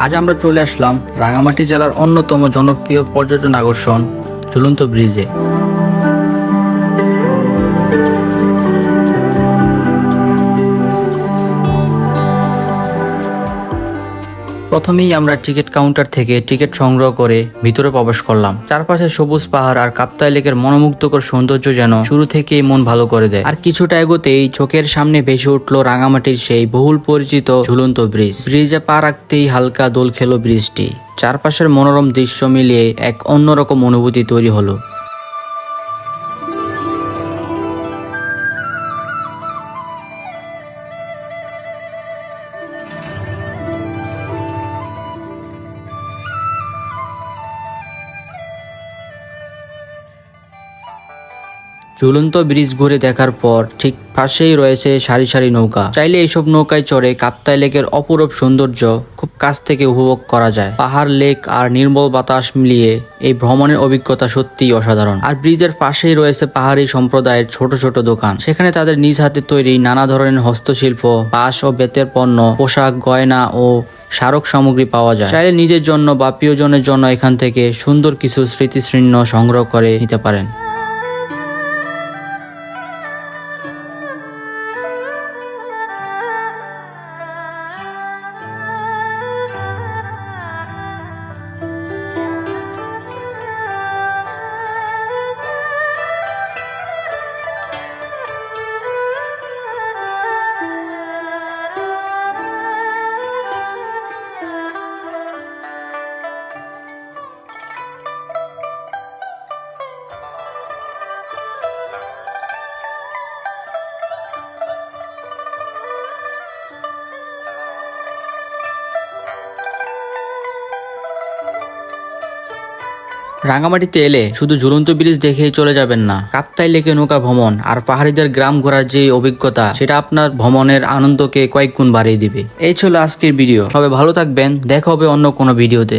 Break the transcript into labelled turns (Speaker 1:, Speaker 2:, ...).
Speaker 1: আজ আমরা চলে আসলাম রাঙামাটি জেলার অন্যতম জনপ্রিয় পর্যটন আকর্ষণ ঝুলন্ত ব্রিজে। প্রথমেই আমরা টিকিট কাউন্টার থেকে টিকিট সংগ্রহ করে ভিতরে প্রবেশ করলাম। চারপাশে সবুজ পাহাড় আর কাপ্তাই লেকের মনোমুগ্ধকর সৌন্দর্য যেন শুরু থেকেই মন ভালো করে দেয়। আর কিছুটা এগোতেই চোখের সামনে ভেসে উঠলো রাঙামাটির সেই বহুল পরিচিত ঝুলন্ত ব্রিজ। ব্রিজে পা রাখতেই হালকা দোল খেলো ব্রিজটি। চারপাশের মনোরম দৃশ্য মিলিয়ে এক অন্যরকম অনুভূতি তৈরি হলো। ঝুলন্ত ব্রিজ ঘুরে দেখার পর ঠিক পাশেই রয়েছে সারি সারি নৌকা। চাইলে এইসব নৌকায় চড়ে কাপ্তাই লেকের অপরূপ সৌন্দর্য খুব কাছ থেকে উপভোগ করা যায়। পাহাড়, লেক আর নির্মল বাতাস মিলিয়ে এই ভ্রমণের অভিজ্ঞতা সত্যিই অসাধারণ। আর ব্রিজের পাশেই রয়েছে পাহাড়ি সম্প্রদায়ের ছোট ছোট দোকান। সেখানে তাদের নিজ হাতে তৈরি নানা ধরনের হস্তশিল্প, বাঁশ ও বেতের পণ্য, পোশাক, গয়না ও স্মারক সামগ্রী পাওয়া যায়। চাইলে নিজের জন্য বা প্রিয়জনের জন্য এখান থেকে সুন্দর কিছু স্মৃতিচিহ্ন সংগ্রহ করে নিতে পারেন। রাঙামাটিতে এলে শুধু ঝুলন্ত ব্রিজ দেখেই চলে যাবেন না। কাপ্তাই লেকে নৌকা ভ্রমণ আর পাহাড়িদের গ্রাম ঘোরার যে অভিজ্ঞতা, সেটা আপনার ভ্রমণের আনন্দকে কয়েক গুণ বাড়িয়ে দিবে। এই ছিল আজকের ভিডিও। সবাই ভালো থাকবেন, দেখা হবে অন্য কোনো ভিডিওতে।